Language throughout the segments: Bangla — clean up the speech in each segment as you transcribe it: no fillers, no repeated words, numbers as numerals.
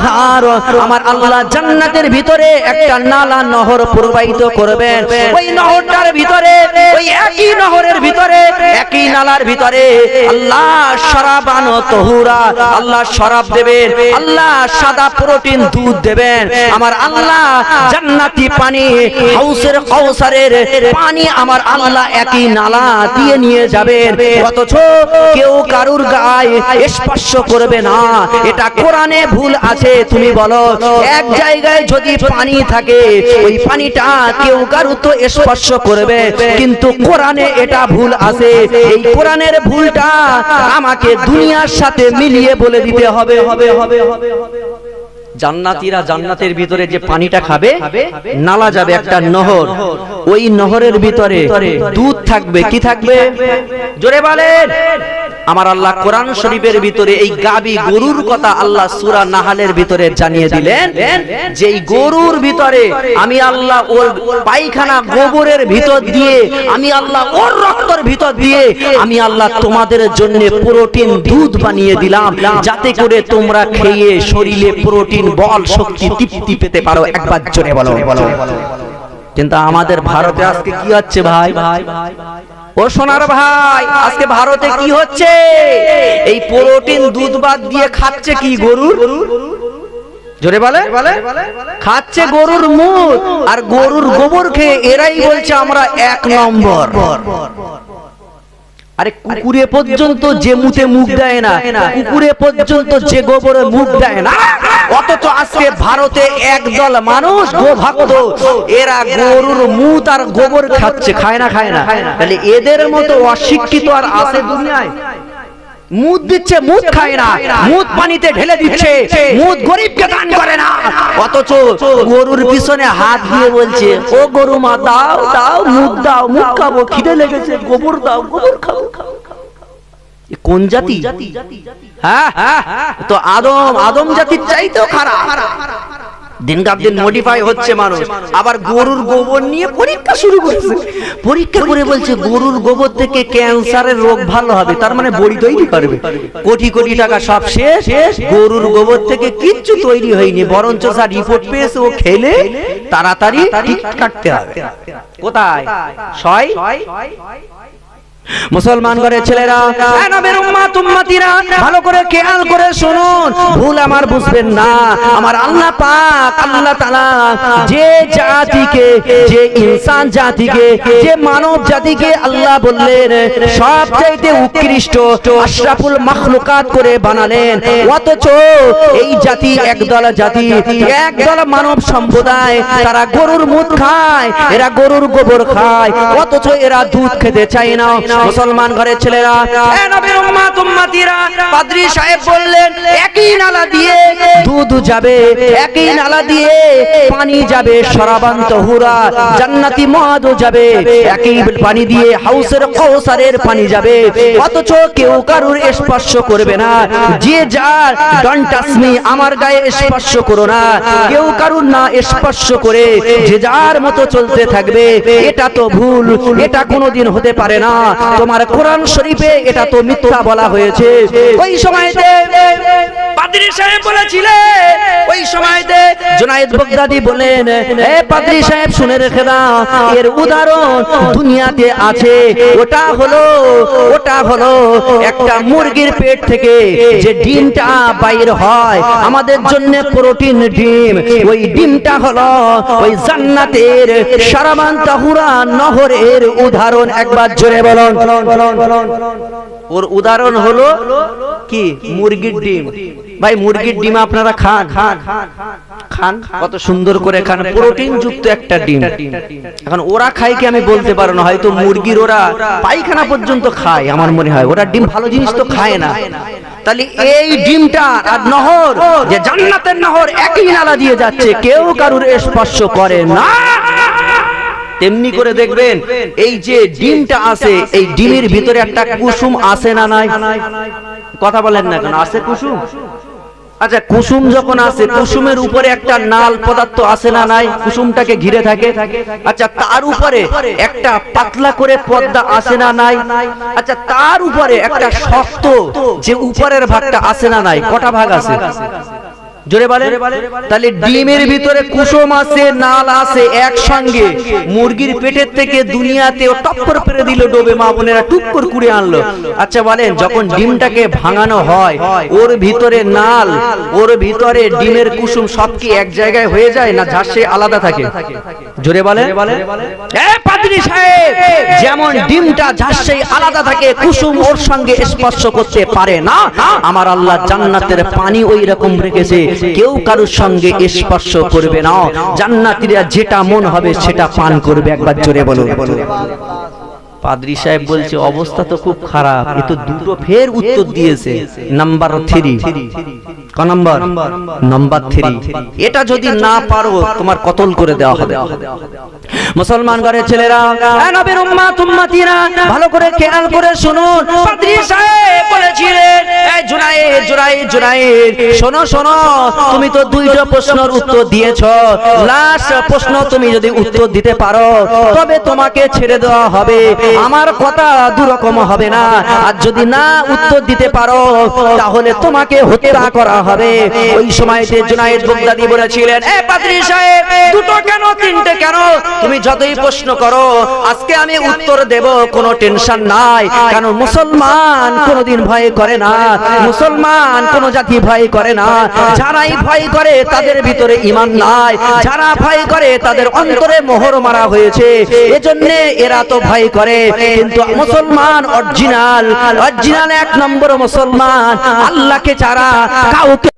আনহার, আমার আল্লাহ জান্নাতের ভিতরে একটা নালা নহর প্রবাহিত করবেন। ওই নহরটার ভিতরে, ওই একই নহরের ভিতরে, একই নালার ভিতরে আল্লাহ শরাবান তহুরা, আল্লাহ শরাব দেবেন, আল্লাহ সাদা প্রোটিন দুধ দেবেন। আমার আল্লাহ জান্নাতি পানি, হাউসের কাউসারের পানি আমার আল্লাহ একই নালা দিয়ে নিয়ে যাবেন। অথচ কেউ কারুর গায়ে স্পর্শ করবে না। এটা কোরআনে ভুল আছে? তুমি বলো, এক জায়গায় যদি পানি থাকে, ওই পানিটা কেউ কারু তো স্পর্শ করবে, কিন্তু কোরআনে এটা ভুল আছে। এই কোরআনের ভুলটা আমাকে দুনিয়ার সাথে মিলিয়ে বলে দিতে হবে। জান্নাতীরা জান্নাতের ভিতরে যে পানিটা খাবে, নালা যাবে একটা নহর, ওই নহরের ভিতরে দুধ থাকবে। কি থাকবে? জোরে বলেন। আমার আল্লাহ কোরআন শরীফের ভিতরে এই গাবি গরুর কথা আল্লাহ সূরা নাহালের ভিতরে জানিয়ে দিলেন যে এই গরুর ভিতরে আমি আল্লাহ ওর পায়খানা গোবরের ভিতর দিয়ে, আমি আল্লাহ ওর রক্তের ভিতর দিয়ে আমি আল্লাহ তোমাদের জন্য প্রোটিন দুধ বানিয়ে দিলাম, যাতে করে তোমরা খেয়ে শরীরে প্রোটিন, বল, শক্তি, তৃপ্তি পেতে পারো। একবার জোরে বলো। কিন্তু আমাদের ভারতে আজকে কি হচ্ছে ভাই? ও সোনার ভাই, আজকে ভারতে কি হচ্ছে? এই প্রোটিন দুধ বাদ দিয়ে খাচ্ছে কি? গরুর, জোরে বলে, খাচ্ছে গরুর মুখ আর গরুর গোবর খেয়ে এরাই বলছে আমরা এক নম্বর। আরে কুকুরে পর্যন্ত যে মুতে মুখ দেয় না, কুকুরে পর্যন্ত যে গোবরে মুখ দেয় না, অথচ আজকে ভারতে একদল মানুষ গোভক্ত, এরা গরুর মুত আর গোবর খাচ্ছে। খায় না? খায় না? তাহলে এদের মতো অশিক্ষিত আর আছে দুনিয়ায়? মুদ দিচ্ছে, মুদ খায় না, মুদ পানিতে ঢেলে দিচ্ছে, মুদ গরিবকে দান করে না, অথচ গরুর পিছনে হাত দিয়ে বলছে ও গরু মা দাও দাও, মুদ দাও, মুদ খাবো, খিদে লেগেছে, গোবর দাও, গোবর খাবো। কোন জাতি? হ্যাঁ, তো আদম জাতির চাইতেও খারাপ। দিনকার দিন মডিফাই হচ্ছে মানুষ, আবার গরুর গোবর নিয়ে পরীক্ষা শুরু করেছে। পরীক্ষা করে বলছে গরুর গোবর থেকে ক্যান্সারের রোগ ভালো হবে, তার মানে বড়ি তৈরি করবে। কোটি কোটি টাকা সব শেষ, গরুর গোবর থেকে কিচ্ছু তৈরি হয়নি, বরঞ্চ যা রিপোর্ট পেয়েছে ও খেলে তাড়াতাড়ি ঠিক কাটতে হবে। কোথায়? ছয় মুসলমান ঘরের ছেলেরা, নবীর উম্মত উম্মতিরা, ভালো করে খেয়াল করে শুনুন, ভুল আমার বুঝবেন না। আমার আল্লাহ পাক, আল্লাহ তাআলা যে জাতিকে, যে ইনসান জাতিকে, যে মানব জাতিকে আল্লাহ বললেন সবচাইতে উৎকৃষ্ট, আশরাফুল মাখলুকাত করে বানালেন, অথচ এই জাতি একদল জাতি, একদল মানব সম্প্রদায়, তারা গরুর মুত খায়, এরা গরুর গোবর খায়, অথচ এরা দুধ খেতে চায় না। মুসলমান ঘরের ছেলেরা, নবীর উম্মত উম্মতিরা, পাদ্রী সাহেব বললেন একই নালা দিয়ে দুধ যাবে, একই নালা দিয়ে পানি যাবে, শরাবান তহুরা, জান্নাতি মদ যাবে, একই পানি দিয়ে হাউসের কাউসারের পানি যাবে, অথচ কেউ কারুর স্পর্শ করবে না। যে যার ডন্ট টাচ মি, আমার গায়ে স্পর্শ করো না, কেউ কারুর না স্পর্শ করে যে যার মতো চলতে থাকবে। এটা তো ভুল, এটা কোনোদিন হতে পারে না। তোমার কোরআন শরীফে এটা তো মিথ্যা বলা হয়েছে। ওই সময়তে পাদ্রী সাহেব বলেছিলেন, ওই সময়তে জুনায়েদ বাগদাদি বলেন, এ পাদ্রী সাহেব শুনে রেখে দাও, এর উদাহরণ দুনিয়াতে আছে। ওটা হলো একটা মুরগির পেট থেকে যে ডিমটা বাইর হয় আমাদের জন্য প্রোটিন ডিম, ওই ডিমটা হলো ওই জান্নাতের শরাবান তাহুরা নহরের উদাহরণ। একবার জোরে বলুন। ওর উদাহরণ হলো কি? মুরগির ডিম। ভাই মুরগির ডিম আপনারা খান? খান, কত সুন্দর করে খান, প্রোটিন যুক্ত একটা ডিম। এখন ওরা খায় কি আমি বলতে পারবো না, হয়তো মুরগির ওরা পায়খানা পর্যন্ত খায়, আমার মনে হয় ওরা ডিম ভালো জিনিস তো খায় না। তাহলে এই ডিমটা আর নহর, যে জান্নাতের নহর একই নালা দিয়ে যাচ্ছে, কেউ কারুর স্পর্শ করে না। তেমনি করে দেখবেন এই যে ডিমটা আছে, এই ডিমের ভিতরে একটা কুসুম আছে না নাই? কথা বলেন না কেন? আছে কুসুম? আচ্ছা, কুসুম যখন আছে, কুসুমের উপরে একটা নাল পদার্থ আছে না নাই? কুসুমটাকে ঘিরে থাকে। আচ্ছা, তার উপরে একটা পাতলা করে পর্দা আছে না নাই? আচ্ছা, তার উপরে একটা শক্ত যে উপরের ভাগটা আছে না নাই? কটা ভাগ আছে? জোরে বলে। তাহলে ডিমের ভিতরে কুসুম আছে, নাল আছে, একসঙ্গে মুরগির পেটের থেকে দুনিয়াতে টপ্পর পেরে দিল ডোবে, মা বোনেরা টুক করে কুড়ে আনলো। আচ্ছা বলেন, যখন ডিমটাকে ভাঙানো হয়, ওর ভিতরে নাল, ওর ভিতরে ডিমের কুসুম সব কি এক জায়গায় হয়ে যায় না ঝাঁসে আলাদা থাকে? জোরে বলে। পাদ্রী সাহেব, যেমন ডিমটা ঝাঁসে আলাদা থাকে, কুসুম ওর সঙ্গে স্পর্শ করতে পারে না, আমার আল্লাহ জান্নাতের পানি ওই রকম রেখেছে, কেউ কারোর সঙ্গে স্পর্শ করবে না, জান্নাতীরা যেটা মন হবে সেটা পান করবে। একবার জোরে বলুন। পাদ্রী সাহেব বলছে অবস্থা তো খুব খারাপ, এ তো দুটো ফের উত্তর দিয়েছে। নাম্বার 3, ক নাম্বার? নাম্বার 3। এটা যদি না পারো তোমার কতল করে দেওয়া হবে। মুসলমান ঘরের ছেলেরা, নবীর উম্মত উম্মতিরা, ভালো করে খেয়াল করে শুনুন। পাদ্রী সাহেব বলেছিলেন, এই জুনায়েদ জুনায়েদ জুনায়েদ, শোনো শোনো, তুমি তো দুইটা প্রশ্নের উত্তর দিয়েছো, লাস্ট প্রশ্ন তুমি যদি উত্তর দিতে পারো তবে তোমাকে ছেড়ে দেওয়া হবে, আমার কথা দুরকম হবে না, আর যদি না উত্তর দিতে পারো তাহলে তোমাকে হত্যা করা হবে। ওই সময়তে জুনায়েদ বাগদাদী বলেছিলেন, এ পাদ্রী সাহেব, দুটো কেন তিনটে কেন, তুমি যতই প্রশ্ন করো আজকে আমি উত্তর দেব, কোনো টেনশন নাই। কারণ মুসলমান কোনোদিন ভয় করে না, মুসলমান কোন জাতি ভয় করে না, যারাই ভয় করে তাদের ভিতরে ঈমান নাই, যারা ভয় করে তাদের অন্তরে মোহর মারা হয়েছে, এজন্য এরা তো ভয় করে। কিন্তু মুসলমান অরিজিনাল অরিজিনাল 1 নম্বর মুসলমান আল্লাহকে ছাড়া কাউকে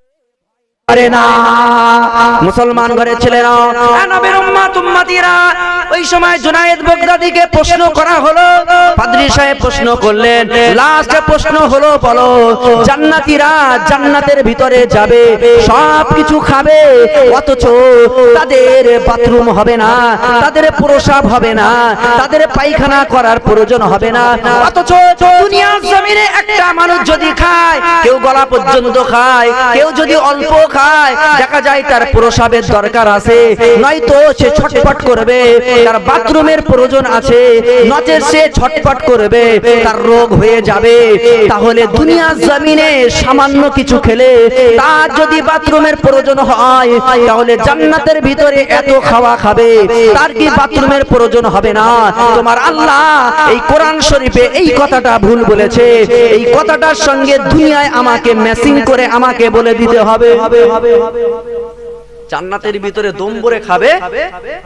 পারে না। মুসলমান ঘরের ছেলেরা, নবীর উম্মত উম্মতিরা, ওই সময় জুনায়েদ বাগদাদীকে প্রশ্ন করা হলো। পাদ্রী সাহেব প্রশ্ন করলেন, লাস্ট প্রশ্ন হলো, বলো জান্নাতীরা জান্নাতের ভিতরে যাবে, সব কিছু খাবে, অথচ তাদের বাথরুম হবে না, তাদের প্রস্রাব হবে না, তাদের পায়খানা করার প্রয়োজন হবে না, অথচ দুনিয়ার জমিনে একটা মানুষ যদি খায়, কেউ গলা পর্যন্ত খায়, কেউ যদি অল্প খায়, দেখা যায় তার প্রস্রাবের দরকার আছে, নয়তো সে ছটফট করবে, তার বাথরুমের প্রয়োজন আছে, নচেত সে ছটফট করবে, তার রোগ হয়ে যাবে। তাহলে দুনিয়ার জমিনে সামান্য কিছু খেলে তার যদি বাথরুমের প্রয়োজন হয়, তাহলে জান্নাতের ভিতরে এত খাওয়া খাবে, তার কি বাথরুমের প্রয়োজন হবে না? তোমার আল্লাহ এই কোরআন শরীফে এই কথাটা ভুল বলেছে, এই কথাটার সঙ্গে দুনিয়ায় আমাকে ম্যাচিং করে আমাকে বলে দিতে হবে। জান্নাতের ভিতরে দম ভরে খাবে।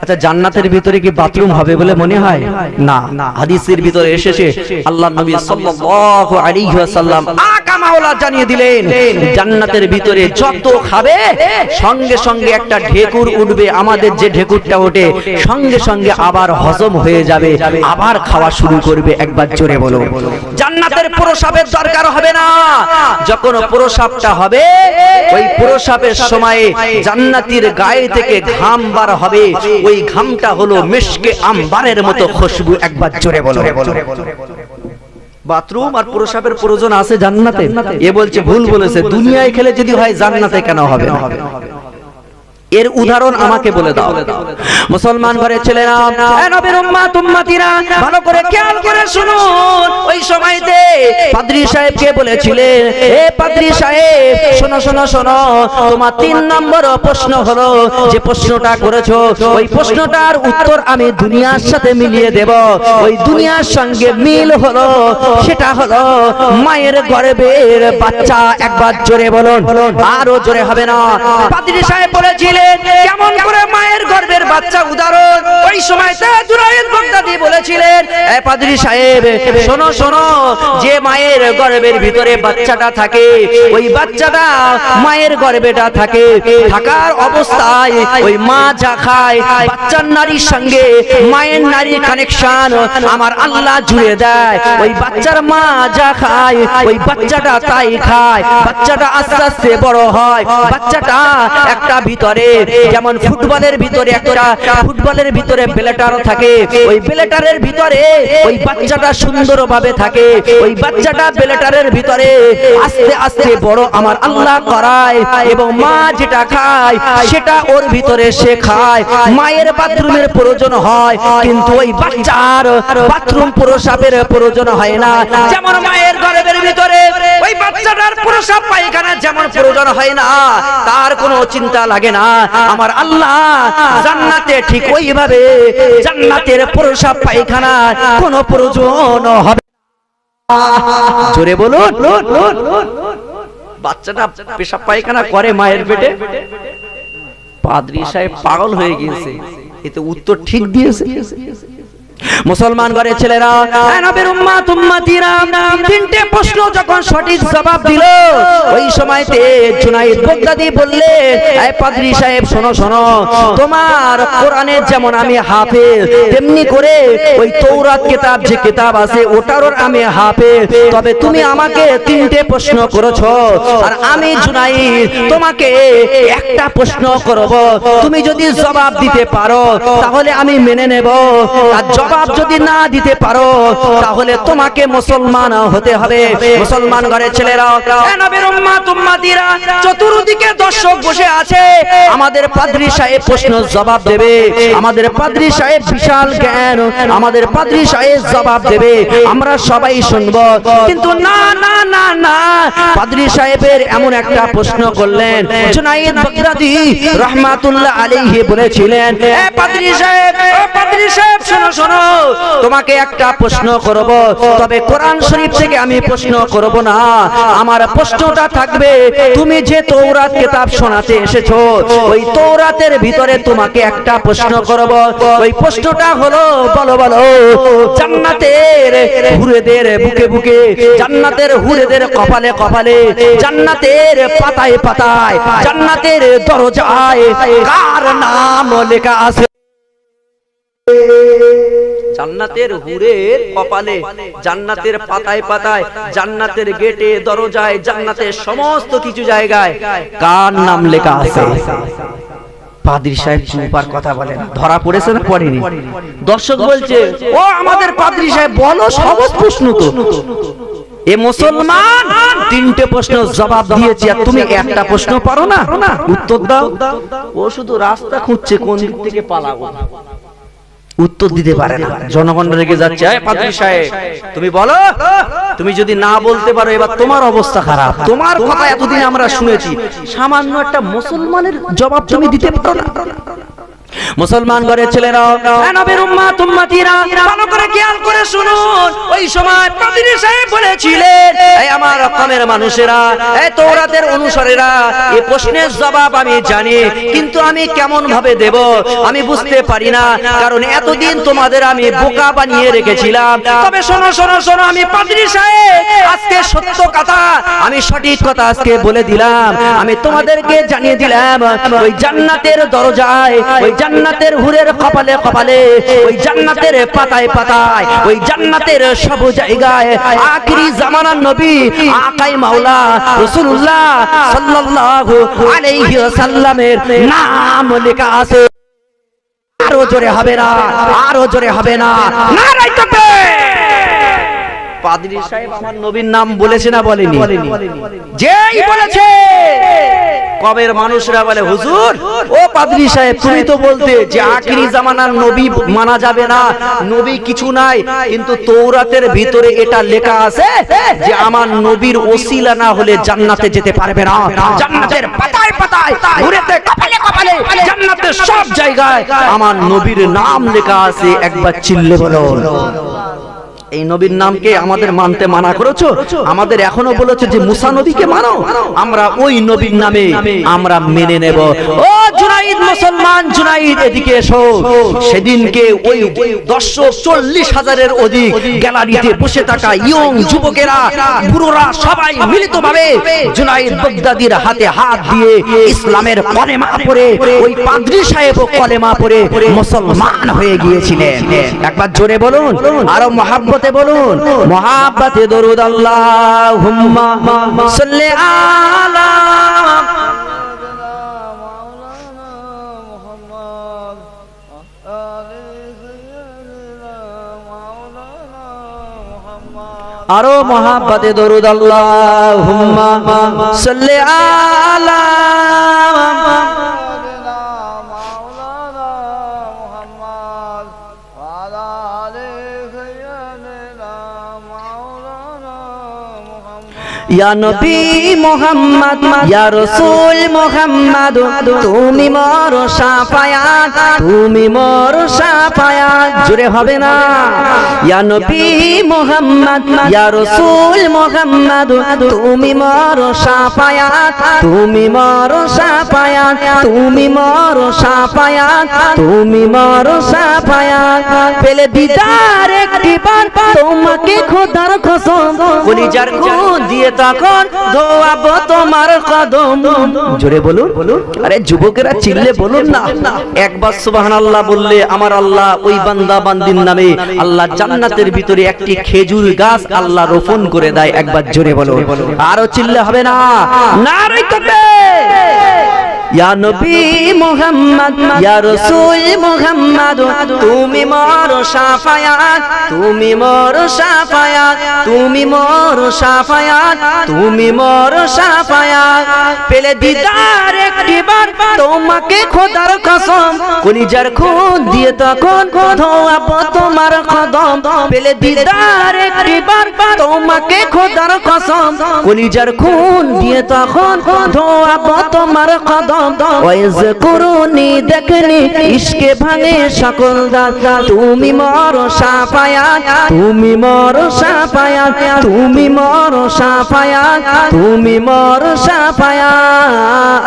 আচ্ছা, জান্নাতের ভিতরে কি বাথরুম হবে বলে মনে হয়? না, হাদিসের ভিতরে এসেছে, আল্লাহর নবী সাল্লাল্লাহু আলাইহি ওয়াসাল্লাম আকা মাওলা জানিয়ে দিলেন, জান্নাতের ভিতরে যত খাবে সঙ্গে সঙ্গে একটা ঢেকুর উঠবে, আমাদের যে ঢেকুরটা ওঠে সঙ্গে সঙ্গে আবার হজম হয়ে যাবে, আবার খাওয়া শুরু করবে। একবার জোরে বলো। জান্নাতের প্রস্রাবের দরকার হবে না, যখন প্রস্রাবটা হবে ওই প্রস্রাবের সময় জান্নাত গায়ে থেকে ঘাম বার হবে, ওই ঘামটা হলো মিশকে আম্বারের মতো খুশবু। একবার জোরে বলো। বাথরুম আর প্রস্রাবের প্রয়োজন আছে জান্নাতে? এ বলছে ভুল বলেছে, দুনিয়ায় খেলে যদি হয় জান্নাতে কেন হবে না? এর উদাহরণ আমাকে বলে দাও। মুসলমান ঘরের ছেলেরা, নবীর উম্মত উম্মতিরা, ভালো করে খেয়াল করে শুনুন। ওই সময়তে পাদ্রী সাহেবকে বলেছিলেন, এ পাদ্রী সাহেব, শোনো শোনো শোনো, তোমার 3 নম্বর প্রশ্ন হলো, যে প্রশ্নটা করেছো ওই প্রশ্নটার উত্তর আমি দুনিয়ার সাথে মিলিয়ে দেব। ওই দুনিয়ার সঙ্গে মিল হলো, সেটা হলো মায়ের গর্ভের বাচ্চা। একবার জোরে বলুন, আরো জোরে হবে না। পাদ্রী সাহেব বলেছিলেন, কেমন করে মায়ের গর্ভের বাচ্চা উদাহরণ। ওই সময়তে জুনায়েদ বাগদাদী বলেছিলেন, এ পাদ্রী সাহেব, শোনো শোনো, যে মায়ের গর্ভের ভিতরে বাচ্চাটা থাকে, ওই বাচ্চাটা মায়ের গর্ভেটা থাকে, থাকার অবস্থায় ওই মা যা খায়, বাচ্চার নারীর সঙ্গে মায়ের নারীর কানেকশন আমার আল্লাহ জুড়ে দেয়। ওই বাচ্চার মা যা খায়, ওই বাচ্চাটা তাই খায়। বাচ্চাটা আস্তে আস্তে বড় হয়, বাচ্চাটা একটা ভিতরে যেমন ফুটবলের ভিতরে একটা একটা ফুটবলের ভিতরে ব্লেটার থাকে, ওই ব্লেটারের ভিতরে ওই বাচ্চাটা সুন্দরভাবে থাকে, ওই বাচ্চাটা ব্লেটারের ভিতরে আস্তে আস্তে বড় আমার আল্লাহ করায়, এবং মা যেটা খায় সেটা ওর ভিতরে সে খায়। মায়ের বাথরুমের প্রয়োজন হয়, কিন্তু ওই বাচ্চার বাথরুম প্রসাবের প্রয়োজন হয় না। যেমন মায়ের গর্ভের ভিতরে ওই বাচ্চাটার প্রসাব পায়খানা যেমন প্রয়োজন হয় না, তার কোনো চিন্তা লাগে না। আমার আল্লাহ জান্নাতে ঠিক ওইভাবে জান্নাতের প্রসাব পায়খানা কোনো প্রয়োজন হবে। জোরে বলুন। বাচ্চাটা পেশাব পায়খানা করে মায়ের পেটে, পাদ্রী সাহেব পাগল হয়ে গিয়েছে, এতে উত্তর ঠিক দিয়েছে। মুসলমান ঘরের ছেলেরা, নবীর উম্মত উম্মতিরা তিনটে প্রশ্ন যখন সঠিক জবাব দিল, ওই সময়তে জুনাইদ বাগদাদি বললে, এই পাদ্রী সাহেব শোনো শোনো, তোমার কোরআনে যেমন আমি হাফেজ, তেমনি করে ওই তৌরাত কিতাব যে কিতাব আছে ওটারও আমি হাফেজ, তবে তুমি আমাকে তিনটে প্রশ্ন করেছো, আর আমি জুনাইদ তোমাকে একটা প্রশ্ন করব, তুমি যদি জবাব দিতে পারো তাহলে আমি মেনে নেব, আর জবাব যদি না দিতে পারো তাহলে তোমাকে মুসলমান হতে হবে। মুসলমান ঘরের ছেলেরা, নবীর উম্মত উম্মতিরা, চতুর্দিকে দর্শক বসে আছে, আমাদের পাদ্রী সাহেব প্রশ্ন জবাব দেবে, আমাদের পাদ্রী সাহেব বিশাল জ্ঞান, আমাদের পাদ্রী সাহেব জবাব দেবে, আমরা সবাই শুনব। কিন্তু না না না না, পাদ্রী সাহেবের এমন একটা প্রশ্ন করলেন, জুনাইদ বাগদাদি রাহমাতুল্লাহ আলাইহি বলেছিলেন, এ পাদ্রী সাহেব, ও পাদ্রী সাহেব শোনো শোনো, তোমাকে একটা প্রশ্ন করব, তবে কোরআন শরীফ থেকে আমি প্রশ্ন করব না, আমার প্রশ্নটা থাকবে তুমি যে তৌরাত কিতাব শোনাতে এসেছো, ওই তৌরাতের ভিতরে তোমাকে একটা প্রশ্ন করব, ওই প্রশ্নটা হলো, বলো বলো, জান্নাতের হুরেদের বুকে বুকে, জান্নাতের হুরেদের কপালে কপালে, জান্নাতের পাতায় পাতায়, জান্নাতের দরজায় কার নাম লেখা আছে? জান্নাতের হুরের কপালে, জান্নাতের পাতায় পাতায়, জান্নাতের গেটে দরজায়, জান্নাতের সমস্ত কিছু জায়গায় কার নাম লেখা আছে? পাদ্রী সাহেব চুপার কথা বলেন, ধরা পড়েছে না পড়েনি? দর্শক বলছে, ও আমাদের পাদ্রী সাহেব বলো, সহজ প্রশ্ন তো। এ মুসলমান তিনটে প্রশ্ন জবাব দিয়েছে, আর তুমি একটা প্রশ্ন পারো না, উত্তর দাও। ও শুধু রাস্তা খুঁজছে কোন দিক থেকে পালাবো, উত্তর দিতে পারে না। জনগণ রেগে যাচ্ছে, এই পাদ্রী সাহেব তুমি বলো, তুমি যদি না বলতে পারো এবার তোমার অবস্থা খারাপ। তোমার কথা এতদিন আমরা শুনেছি, সামান্য একটা মুসলমানের জবাব তুমি দিতে পারো না। মুসলমান ঘরের ছেলেরা, নবীর উম্মত উম্মতিরা, ভালো করে খেয়াল করে শুনুন। ওই সময় পাদ্রী সাহেব বলেছিলেন, এই আমার রকমের মানুষেরা, এই তৌরাতের অনুসারীরা, এই প্রশ্নের জবাব আমি জানি, কিন্তু আমি কেমন ভাবে দেব আমি বুঝতে পারি না, কারণ এতদিন তোমাদের আমি বোকা বানিয়ে রেখেছিলাম। তবে শোনো শোনো শোনো, আমি পাদ্রী সাহেব আজকে সত্য কথা, আমি সঠিক কথা আজকে বলে দিলাম, আমি তোমাদেরকে জানিয়ে দিলাম, ওই জান্নাতের দরজায়, ওই জান্নাতের হুরের কপালে কপালে, ওই জান্নাতের পাতায় পাতায়, ওই জান্নাতের সব জায়গায় আখিরি জামানার নবী আকাই মাওলা রাসূলুল্লাহ সাল্লাল্লাহু আলাইহি ওয়াসাল্লামের নাম লেখা আছে। আরো জোরে হবে না, আরো জোরে হবে না, নারায়ে তাকবীর। পাদ্রী সাহেব আমার নবীর নাম বলেছে না বলেনি? যেই বলেছে, কবের মানুষরা বলে, হুজুর ও পাদ্রী সাহেব তুমি তো বলতে যে আখিরি জামানার নবী মানা যাবে না, নবী কিছু নাই, কিন্তু তৌরাতের ভিতরে এটা লেখা আছে যে আমার নবীর ওসিলা না হলে জান্নাতে যেতে পারবে না। জান্নাতের পাতায় পাতায়, হুরেতে কপালে কপালে, জান্নাতের সব জায়গায় আমার নবীর নাম লেখা আছে। একবার চিল্লে বলো। এই নবীর নামকে আমাদের মানতে মানা করেছো, আমাদের এখনো বলেছে যে মুসা নবীকে মানো, আমরা ওই নবীর নামে আমরা মেনে নেব। ও জুনাইদ, মুসলমান জুনাইদ এদিকে এসো। সেদিনকে ওই 140,000-এর অধিক গ্যালারিতে বসে থাকা ইয়ং যুবকেরা, বুড়োরা সবাই মিলিতভাবে জুনাইদ বাগদাদির হাতে হাত দিয়ে ইসলামের কলেমা পড়ে, ওই পাদ্রী সাহেবও কলেমা পড়ে মুসলমান হয়ে গিয়েছিলেন। একবার জোরে বলুন, আরো মহব্বত বলুন, মহাব্বতে দরুদ আল্লাহুম্মা সাল্লি আলা আরো মহাব্বতে দরুদ আল্লাহুম্মা সাল্লি আলা ইয়া নবী মুহাম্মদ ইয়া রাসূল মুহাম্মদ তুমি মোর শাফায়াত তুমি মোর শাফায়াত জোরে হবে না ইয়া নবী মুহাম্মদ ইয়া রাসূল মুহাম্মদ তুমি মোর শাফায়াত তুমি মোর শাফায়াত তুমি মোর শাফায়াত তুমি মোর শাফায়াত পেলে দিদার একটিবার তোমাকে খোদার কসম কলিজার খুন দিয়ে তখন ধোয়াবো তোমার কদম জোরে বলুন আরে যুবকেরা চিল্লে বলুন না একবার সুবহানাল্লাহ বললে আমার আল্লাহ ওই বান্দা বান্দির নামে আল্লাহ জান্নাতের ভিতরে একটি খেজুর গাছ আল্লাহ রোপণ করে দেয় একবার জোরে বলুন আরো চিল্লে হবে না নারে তাকবীর ইয়া নবী মুহাম্মদ ইয়া রাসূল মুহাম্মদ তুমি মোর শাফায়াত তুমি মোর শাফায়াত তুমি মোর শাফায়াত তুমি মোর শাফায়াত পেলে দিদার একটিবার তোমাকে খোদার কসম কলিজার খুন দিয়ে তখন ধোয়াবো তোমার কদম পেলে দিদার একটিবার তোমাকে খোদার কসম কলিজার খুন দিয়ে তখন ধোয়াবো তোমার কদম ওয়াইজ করুনি দেখনি ইশকে ভাঙে সকল দাঁত তুমি মোর শাফায়াত তুমি মোর শাফায়াত তুমি মোর শাফায়াত তুমি মোর শাফায়াত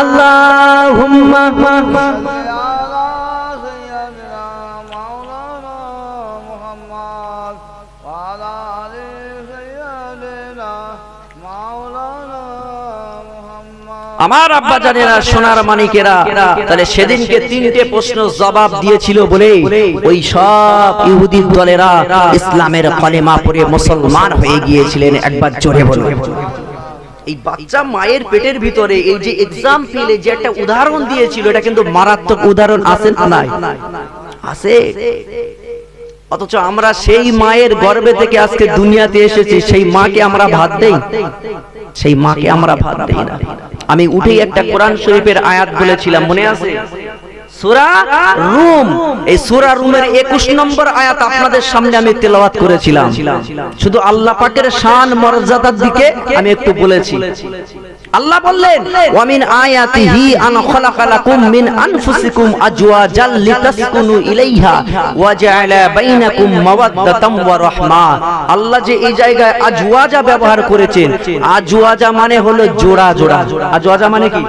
আল্লাহুম্মা আমার আব্বা জানেরা সোনার মানিকেরা তাহলে সেদিনকে তিনটে প্রশ্ন জবাব দিয়েছিল বলে ওই সব ইহুদির দলেরা ইসলামের কলেমা পড়ে মুসলমান হয়ে গিয়েছিলেন একবার জোরে বলুন এই বাচ্চা মায়ের পেটের ভিতরে এই যে এক্সাম্পল যে একটা উদাহরণ দিয়েছিল এটা কিন্তু মারাত্মক উদাহরণ আছে না নাই আছে অথচ আমরা সেই মায়ের গর্ভে থেকে আজকে দুনিয়াতে এসেছি সেই মাকে আমরা ভাত দেই সেই মাকে আমরা ভাত দেই না আমি উঠেই একটা কোরআন শরীফের আয়াত বলেছিলাম মনে আছে সূরা রুম এই সূরা রুমের 21 নম্বর আয়াত আপনাদের সামনে আমি তেলাওয়াত করেছিলাম শুধু আল্লাহ পাকের শান মর্যাদার দিকে আমি একটু বলেছি আল্লাহ বললেন ওয়া মিন আয়াতিহি আন খালাকালাকুম মিন আনফুসিকুম আজওয়াজাল লিতাসকুনু ইলাইহা ওয়া জাআলা বাইনাকুম মাওয়াদ্দাতাম ওয়া রাহমা আল্লাহ যে এই জায়গায় আজওয়াজা ব্যবহার করেছেন আজওয়াজা মানে হলো জোড়া জোড়া আজওয়াজা মানে কি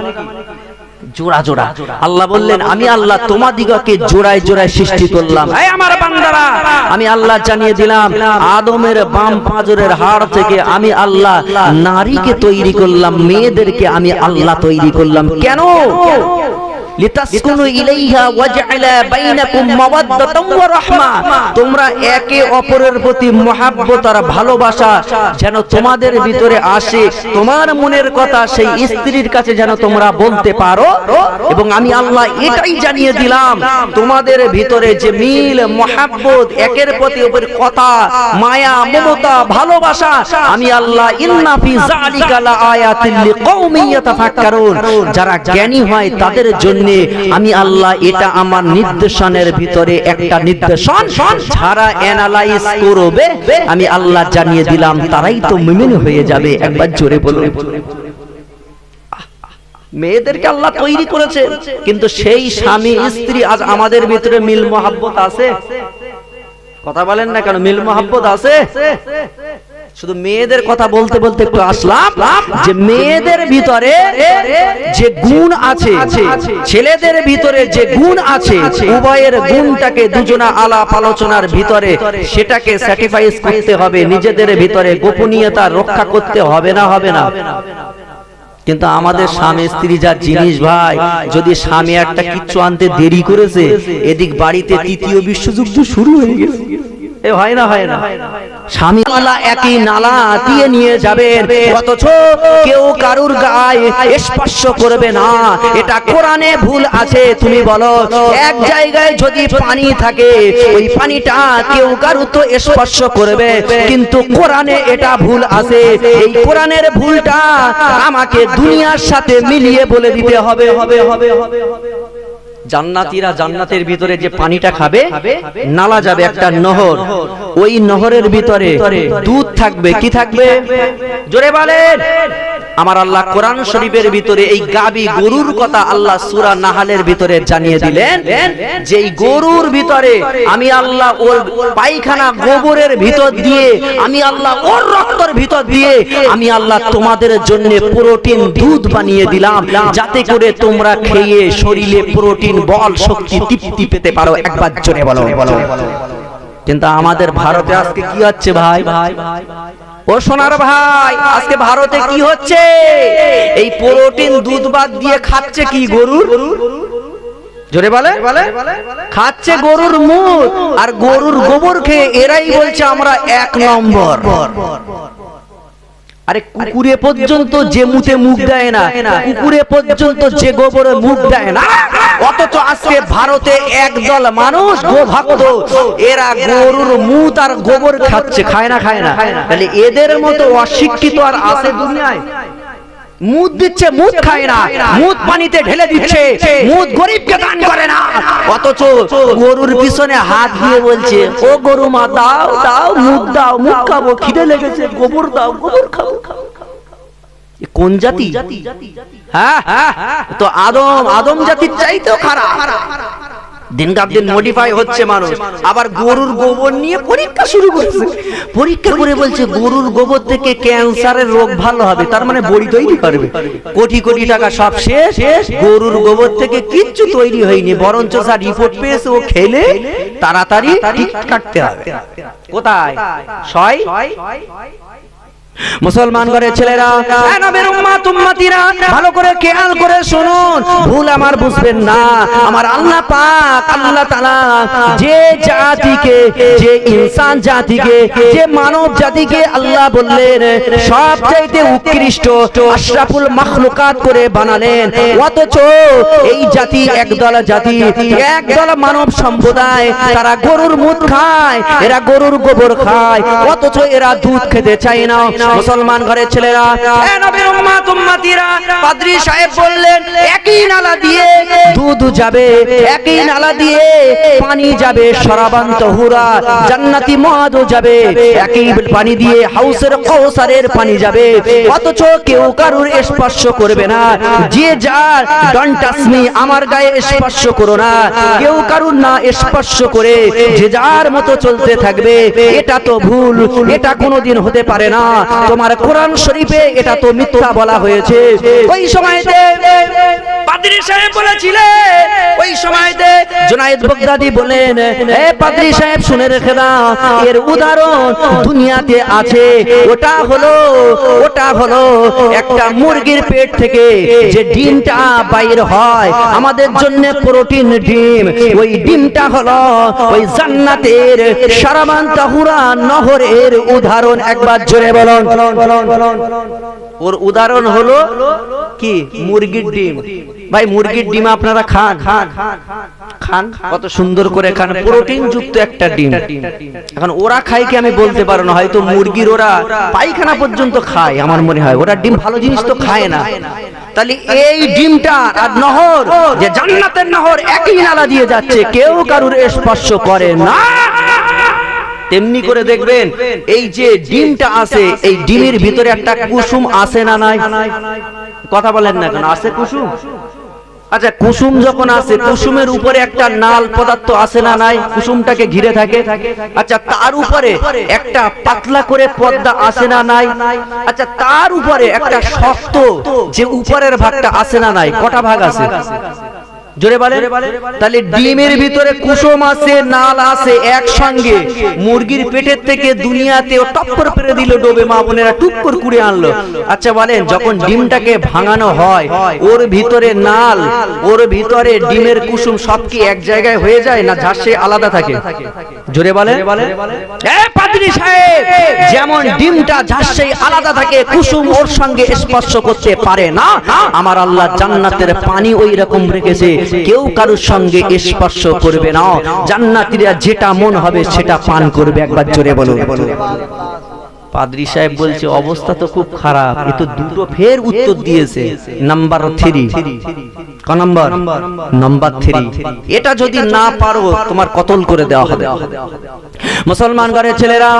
জোড়া জোড়া আল্লাহ বললেন আমি আল্লাহ তোমাদিগকে জোড়ায় জোড়ায় সৃষ্টি করলাম এই আমার বান্দারা আমি আল্লাহ জানিয়ে দিলাম আদমের বাম পাঁজরের হাড় থেকে আমি আল্লাহ নারীকে তৈরি করলাম মেয়েদেরকে আমি আল্লাহ তৈরি করলাম কেন লিতাসকুনু ইলাইহা ওয়া জাআলা বাইনাকুম মাওয়াদ্দাতাম ওয়া রাহমা তোমরা একে অপরের প্রতি মহব্বত আর ভালোবাসা যেন তোমাদের ভিতরে আসে তোমার মনের কথা সেই স্ত্রীর কাছে যেন তোমরা বলতে পারো এবং আমি আল্লাহ এটাই জানিয়ে দিলাম তোমাদের ভিতরে যে মিল মহব্বত একের প্রতি অপরের কথা মায়া মমতা ভালোবাসা আমি আল্লাহ ইন্না ফি যালিকা লাআয়াতিল লিকওমিন ইয়াতাফাক্কারুন যারা জ্ঞানী হয় তাদের জন্য আমি আল্লাহ এটা আমার নির্দেশনের ভিতরে একটা নির্দেশন যারা অ্যানালাইজ করবে আমি আল্লাহ জানিয়ে দিলাম তারাই তো মুমিন হয়ে যাবে একবার জোরে বলুন মেয়েদেরকে আল্লাহ তৈরি করেছে কিন্তু সেই স্বামী স্ত্রী আজ আমাদের ভিতরে মিল মহব্বত আছে কথা বলেন না কেন মিল মহব্বত আছে শুধু মেয়েদের কথা বলতে বলতে একটু আসলাম যে মেয়েদের ভিতরে যে গুণ আছে ছেলেদের ভিতরে যে গুণ আছে উভয়ের গুণটাকে দুজনা আলাপ আলোচনার ভিতরে সেটাকে স্যাক্রিফাইস করতে হবে নিজেদের ভিতরে গোপনীয়তা রক্ষা করতে হবে না কিন্তু আমাদের স্বামী স্ত্রী যা জিনিস ভাই যদি স্বামী একটা কিচ্ছু আনতে দেরি করেছে এদিক বাড়িতে তৃতীয় বিশ্বযুদ্ধ শুরু হয়ে গেছে এ হয় না স্বামী আল্লাহ একই নালা দিয়ে নিয়ে যাবেন, অথচ কেউ কারুর গায়ে স্পর্শ করবে না। এটা কোরআনে ভুল আছে। তুমি বলো, এক জায়গায় যদি পানি থাকে ওই পানিটা কেউ কারু তো স্পর্শ করবে, কিন্তু কোরআনে এটা ভুল আছে। এই কোরআনের ভুলটা আমাকে দুনিয়ার সাথে মিলিয়ে বলে দিতে হবে। জান্নাতীরা জান্নাতের ভিতরে যে পানিটা খাবে, নালা যাবে একটা নহর, ওই নহরের ভিতরে দুধ থাকবে। কি থাকবে? জোরে বলেন। আমার আল্লাহ কোরআন শরীফের ভিতরে এই গাবি গরুর কথা আল্লাহ সূরা নাহালের ভিতরে জানিয়ে দিলেন যে এই গরুর ভিতরে আমি আল্লাহ ওর পায়খানা গোবরের ভিতর দিয়ে, আমি আল্লাহ ওর রক্তের ভিতর দিয়ে আমি আল্লাহ তোমাদের জন্য প্রোটিন দুধ বানিয়ে দিলাম, যাতে করে তোমরা খেয়ে শরীরে প্রোটিন, বল, শক্তি, তৃপ্তি পেতে পারো। একবার জোরে বলো। কিন্তু আমাদের ভারতে আজকে কি হচ্ছে ভাই? ও সোনার ভাই, আজকে ভারতে কি হচ্ছে? এই প্রোটিন দুধ বাদ দিয়ে খাচ্ছে কি? গরুর, জোরে বলে, খাচ্ছে গরুর মুখ আর গরুর গোবর খেয়ে এরাই বলছে আমরা 1 নম্বর। আরে কুকুরে পর্যন্ত যে মুতে মুখ দেয় না, কুকুরে পর্যন্ত যে গোবরে মুখ দেয় না, অথচ আজকে ভারতে একদল মানুষ গোভক্ত, এরা গরুর মুত আর গোবর খাচ্ছে। খায় না? তাহলে এদের মতো অশিক্ষিত আর আছে দুনিয়ায়? মুদ দিচ্ছে, মুদ খায় না, মুদ পানিতে ঢেলে দিচ্ছে, মুদ গরিবকে দান করে না, অথচ গরুর পিছনে হাত দিয়ে বলছে ও গরু মা দাও দাও, মুদ দাও, মুদ খাবো, খিদে লেগেছে, গোবর দাও, গোবর খাবো। কোন জাতি? হ্যাঁ, তো আদম জাতির চাইতেও খারাপ। দিনকার দিন মডিফাই হচ্ছে মানুষ, আবার গরুর গোবর নিয়ে পরীক্ষা শুরু করছে। পরীক্ষা করে বলছে গরুর গোবর থেকে ক্যান্সারের রোগ ভালো হবে, তার মানে বড়ি তৈরি করবে। কোটি কোটি টাকা সব শেষ, গরুর গোবর থেকে কিচ্ছু তৈরি হয়নি, বরঞ্চ যা রিপোর্ট পেয়েছে ও খেলে তাড়াতাড়ি ঠিক কাটতে হবে। কোথায়? মুসলমান ঘরের ছেলেরা, নবীর উম্মত উম্মতিরা, ভালো করে খেয়াল করে শুনুন, ভুল আমার বুঝবেন না। আমার আল্লাহ পাক, আল্লাহ তাআলা যে জাতিকে, যে ইনসান জাতিকে, যে মানব জাতিকে আল্লাহ বললেন সবচাইতে উৎকৃষ্ট, আশরাফুল মাখলুকাত করে বানালেন, অথচ এই জাতি একদল জাতি, একদল মানব সম্প্রদায়, তারা গরুর মুত খায়, এরা গরুর গোবর খায়, অথচ এরা দুধ খেতে চায় না। মুসলমান ঘরের ছেলেরা, নবীর উম্মত উম্মতিরা, পাদ্রী সাহেব বললেন একই নালা দিয়ে দুধ যাবে, একই নালা দিয়ে পানি যাবে, শরাবান তাহুরা, জান্নাতি মদ যাবে, একই পানি দিয়ে হাউসের কাউসারের পানি যাবে, অথচ কেউ কারুর স্পর্শ করবে না। যে যার ডন্ট টাচ মি, আমার গায়ে স্পর্শ করো না, কেউ কারুর না স্পর্শ করে যে যার মতো চলতে থাকবে। এটা তো ভুল, এটা কোনোদিন হতে পারে না। তোমার কোরআন শরীফে এটা তো মিথ্যা বলা হয়েছে। ওই সময়তে পাদ্রী সাহেব বলেছিলেন, ওই সময়তে জুনায়েদ বাগদাদি বলেন, হে পাদ্রী সাহেব শুনে রেখে দাও, এর উদাহরণ দুনিয়াতে আছে। ওটা হলো একটা মুরগির পেট থেকে যে ডিমটা বাইর হয় আমাদের জন্য প্রোটিন ডিম, ওই ডিমটা হলো ওই জান্নাতের শরাবান তাহুরা নহরের উদাহরণ। একবার জোরে বলুন। ওর উদাহরণ হলো কি? মুরগির ডিম। ভাই মুরগির ডিম আপনারা খান? কত সুন্দর করে খান, প্রোটিন যুক্ত একটা ডিম। এখন ওরা খায় কি আমি বলতে পারবো না, হয়তো মুরগির ওরা পায়খানা পর্যন্ত খায়, আমার মনে হয় ওরা ডিম ভালো জিনিস তো খায় না। তাহলে এই ডিমটা আর নহর, যে জান্নাতের নহর, একই নালা দিয়ে যাচ্ছে, কেউ কারুর স্পর্শ করে না। তেমনি করে দেখবেন এই যে ডিমটা আছে, এই ডিমের ভিতরে একটা কুসুম আছে না নাই? কথা বলেন না কেন? আছে কুসুম? আচ্ছা, কুসুম যখন আছে, কুসুমের উপরে একটা নাল পদার্থ আছে না নাই? কুসুমটাকে ঘিরে থাকে। আচ্ছা, তার উপরে একটা পাতলা করে পর্দা আছে না নাই? আচ্ছা, তার উপরে একটা শক্ত যে উপরের ভাগটা আছে না নাই? কটা ভাগ আছে? জোরে বলেন। তাহলে ডিমের ভিতরে কুসুম আছে, নাল আছে, একসঙ্গে মুরগির পেটের থেকে দুনিয়াতে টপ্পর পেরে দিল ডোবে, মা বোনেরা টুক্কর কুড়ে আনলো। আচ্ছা বলেন, যখন ডিমটাকে ভাঙানো হয়, ওর ভিতরে নাল, ওর ভিতরে ডিমের কুসুম সব কি এক জায়গায় হয়ে যায় না ঝাঁসে আলাদা থাকে? জোরে বলে এ পাদ্রী সাহেব, যেমন ডিমটা ঝাঁসেই আলাদা থাকে, কুসুম ওর সঙ্গে স্পর্শ করতে পারে না, আমার আল্লাহ জান্নাতের পানি ওই রকম রেখেছে, কেউ কারোর সঙ্গে স্পর্শ করবে না, জান্নাতীরা যেটা মন হবে সেটা পান করবে। একবার জোরে বলুন। পাদ্রী সাহেব বলছে অবস্থা তো খুব খারাপ, এ তো দুটো ফের উত্তর দিয়েছে। নাম্বার 3, ক নাম্বার? নাম্বার 3। এটা যদি না পারো তোমার কতল করে দেওয়া হবে। মুসলমান ঘরের ছেলেরা,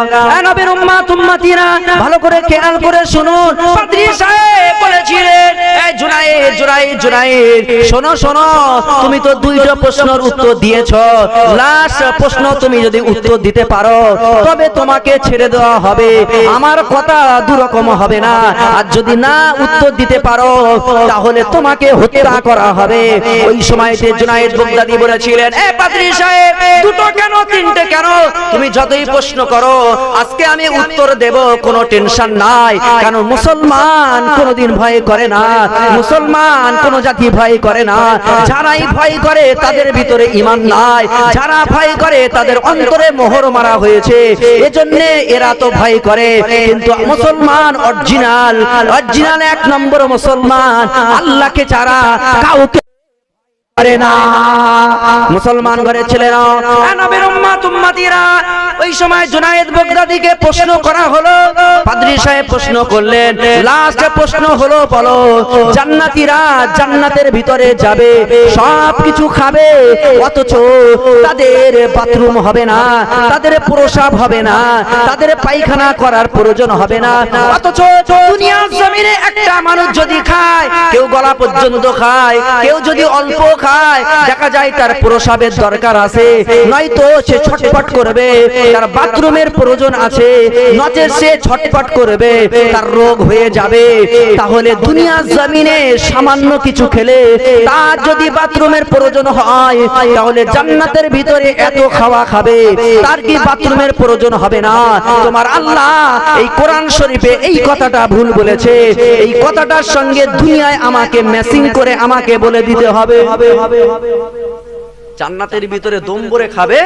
নবীর উম্মত উম্মতিরা, ভালো করে খেয়াল করে শুনুন। পাদ্রী সাহেব বলেছিলেন, এই জুনায়েদ জুনায়েদ জুনায়েদ, শোনো শোনো, তুমি তো দুইটা প্রশ্নের উত্তর দিয়েছো, লাস্ট প্রশ্ন তুমি যদি উত্তর দিতে পারো তবে তোমাকে ছেড়ে দেওয়া হবে, আমার কথা দুরকম হবে না, আর যদি না উত্তর দিতে পারো তাহলে তোমাকে হত্যা করা হবে। ওই সময়তে জুনায়েদ বাগদাদী বলেছিলেন, এ পাদ্রী সাহেব, দুটো কেন তিনটে কেন, তুমি যতই প্রশ্ন করো আজকে আমি উত্তর দেব, কোনো টেনশন নাই, কারণ মুসলমান কোনোদিন ভয় করে না, মুসলমান কোন জাতি ভয় করে না, যারাই ভয় করে তাদের ভিতরে ঈমান নাই, যারা ভয় করে তাদের অন্তরে মোহর মারা হয়েছে, এজন্য এরা তো ভয় করে। কিন্তু মুসলমান অরিজিনাল অরিজিনাল 1 নম্বর মুসলমান আল্লাহকে ছাড়া কাউকে পারে না। মুসলমান ঘরের ছেলেরা, নবীর উম্মত উম্মতিরা, ওই সময় জুনায়েদ বাগদাদীকে প্রশ্ন করা হলো। পাদ্রী সাহেব প্রশ্ন করলেন, লাস্ট প্রশ্ন হলো, বলো জান্নাতীরা জান্নাতের ভিতরে যাবে, সব কিছু খাবে, অথচ তাদের বাথরুম হবে না, তাদের প্রস্রাব হবে না, তাদের পায়খানা করার প্রয়োজন হবে না, অথচ দুনিয়ার জমিনে একটা মানুষ যদি খায়, কেউ গলা পর্যন্ত খায়, কেউ যদি অল্প খায়, দেখা যায় তার প্রস্রাবের দরকার আছে, নয়তো সে ছটফট করবে, তার বাথরুমের প্রয়োজন আছে, নচেত সে ছটফট করবে, তার রোগ হয়ে যাবে। তাহলে দুনিয়ার জমিনে সামান্য কিছু খেলে তার যদি বাথরুমের প্রয়োজন হয়, তাহলে জান্নাতের ভিতরে এত খাওয়া খাবে, তার কি বাথরুমের প্রয়োজন হবে না? তোমার আল্লাহ এই কোরআন শরীফে এই কথাটা ভুল বলেছে, এই কথাটার সঙ্গে দুনিয়ায় আমাকে ম্যাচিং করে আমাকে বলে দিতে হবে। জান্নাতের ভিতরে দম ভরে খাবে,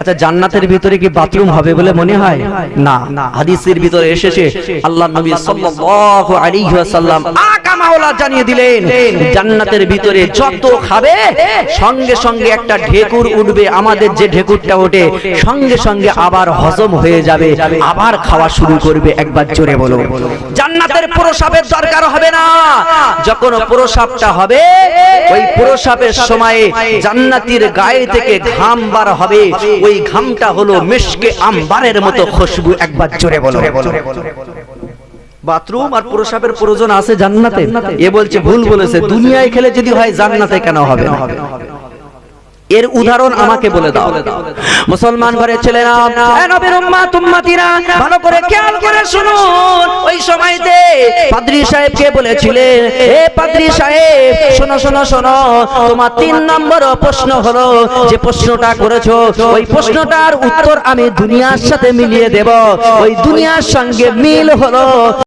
আচ্ছা জান্নাতের ভিতরে কি বাথরুম হবে বলে মনে হয়? না, হাদিসের ভিতরে এসেছে, আল্লাহর নবী সাল্লাল্লাহু আলাইহি ওয়াসাল্লাম আকা মাওলা জানিয়ে দিলেন, জান্নাতের ভিতরে যত খাবে সঙ্গে সঙ্গে একটা ঢেকুর উঠবে, আমাদের যে ঢেকুরটা ওঠে সঙ্গে সঙ্গে আবার হজম হয়ে যাবে, আবার খাওয়া শুরু করবে। একবার জোরে বলো। জান্নাতের প্রস্রাবের দরকার হবে না, যখন প্রস্রাবটা হবে ওই প্রস্রাবের সময়ে জান্নাত গায়ে থেকে ঘাম বার হবে, ওই ঘামটা হলো মিশকে আম্বারের মতো খুশবু। একবার জোরে বলো। বাথরুম আর প্রস্রাবের প্রয়োজন আছে জান্নাতে? এ বলছে ভুল বলেছে, দুনিয়ায় খেলে যদি হয় জান্নাতে কেন হবে না? এর উদাহরণ আমাকে বলে দাও। মুসলমান ঘরের ছেলেরা, নবীর উম্মত উম্মতিরা, ভালো করে খেয়াল করে শুনুন। ওই সময়তে পাদ্রী সাহেবকে বলেছিলেন, এ পাদ্রী সাহেব, শোনো শোনো শোনো, তোমার 3 নম্বর প্রশ্ন হলো, যে প্রশ্নটা করেছো ওই প্রশ্নটার উত্তর আমি দুনিয়ার সাথে মিলিয়ে দেব, ওই দুনিয়ার সঙ্গে মিল হলো